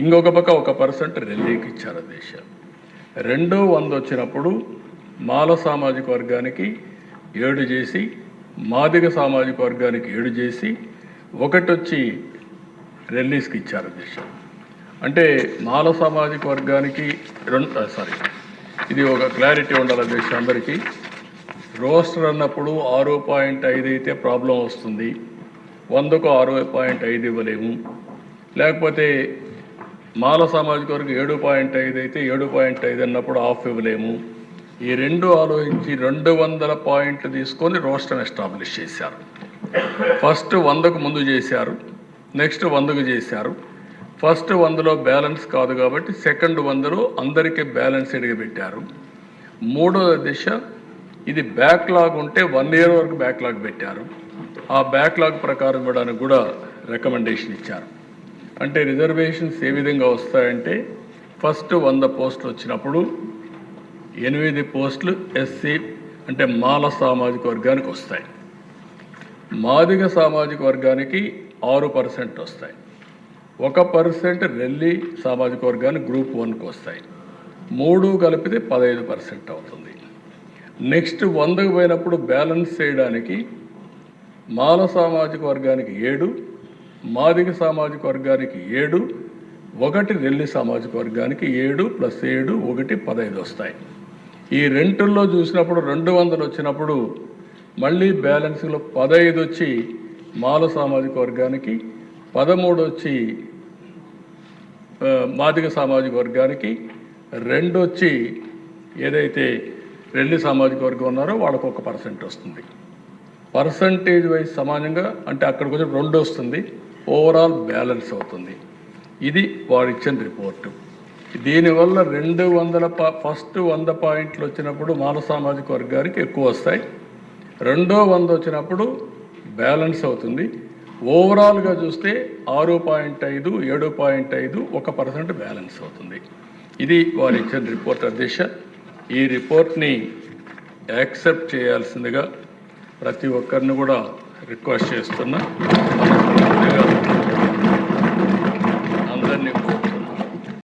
ఇంకొక పక్క 1% రెల్లీకి ఇచ్చారు అధ్యక్ష. 200 వచ్చినప్పుడు మాల సామాజిక వర్గానికి 7 చేసి, మాదిగ సామాజిక వర్గానికి 7 చేసి, 1 వచ్చి రెల్లీస్కి ఇచ్చారు అధ్యక్ష. అంటే మాల సామాజిక వర్గానికి ఇది ఒక క్లారిటీ ఉండాలి అధ్యక్ష అందరికీ. రోస్టర్ అన్నప్పుడు 6.5 అయితే ప్రాబ్లం వస్తుంది, 100కు 6.5 ఇవ్వలేము. లేకపోతే మాల సామాజిక వర్గం 7.5 అయితే 7.5 అన్నప్పుడు హాఫ్ ఇవ్వలేము. ఈ రెండు ఆలోచించి 200 పాయింట్లు తీసుకొని రోస్టర్ని ఎస్టాబ్లిష్ చేశారు. ఫస్ట్ 100కు ముందు చేశారు, నెక్స్ట్ 100కు చేశారు. ఫస్ట్ 100లో బ్యాలెన్స్ కాదు కాబట్టి సెకండ్ 100లో అందరికీ బ్యాలెన్స్ పెట్టారు. మూడో దిశ ఇది బ్యాక్లాగ్ ఉంటే 1 year వరకు బ్యాక్లాగ్ పెట్టారు. ఆ బ్యాక్లాగ్ ప్రకారం ఇవ్వడానికి కూడా రికమెండేషన్ ఇచ్చారు. అంటే రిజర్వేషన్స్ ఏ విధంగా వస్తాయంటే ఫస్ట్ 100 పోస్టులు వచ్చినప్పుడు 8 పోస్టులు ఎస్సీ అంటే మాల సామాజిక వర్గానికి వస్తాయి, మాదిగ సామాజిక వర్గానికి 6% వస్తాయి, 1% రెల్లి సామాజిక వర్గానికి గ్రూప్ 1కు వస్తాయి. 3 కలిపితే 15% అవుతుంది. నెక్స్ట్ 100కు పోయినప్పుడు బ్యాలెన్స్ చేయడానికి మాల సామాజిక వర్గానికి 7, మాదిగ సామాజిక వర్గానికి 7, 1 రెల్లి సామాజిక వర్గానికి 7 + 7 1 15 వస్తాయి. ఈ రెంటుల్లో చూసినప్పుడు 200 వచ్చినప్పుడు మళ్ళీ బ్యాలెన్స్లో 15 వచ్చి మాల సామాజిక వర్గానికి, 13 వచ్చి మాదిగ సామాజిక వర్గానికి, 2 వచ్చి ఏదైతే రెల్లి సామాజిక వర్గం ఉన్నారో వాళ్ళకు 1% వస్తుంది. పర్సంటేజ్ వైజ్ సమానంగా అంటే అక్కడికి వచ్చి 2 వస్తుంది, ఓవరాల్ బ్యాలెన్స్ అవుతుంది. ఇది వాడు ఇచ్చిన రిపోర్టు. దీనివల్ల 200 ఫస్ట్ 100 పాయింట్లు వచ్చినప్పుడు మాల సామాజిక వర్గానికి ఎక్కువ వస్తాయి, రెండో 100 వచ్చినప్పుడు బ్యాలెన్స్ అవుతుంది. ఓవరాల్గా చూస్తే 6.5, 7.5, 1% బ్యాలెన్స్ అవుతుంది. ఇది వారు ఇచ్చిన రిపోర్ట్ అధ్యక్ష. ఈ రిపోర్ట్ని యాక్సెప్ట్ చేయాల్సిందిగా ప్రతి ఒక్కరిని కూడా రిక్వెస్ట్ చేస్తున్నా, అందరినీ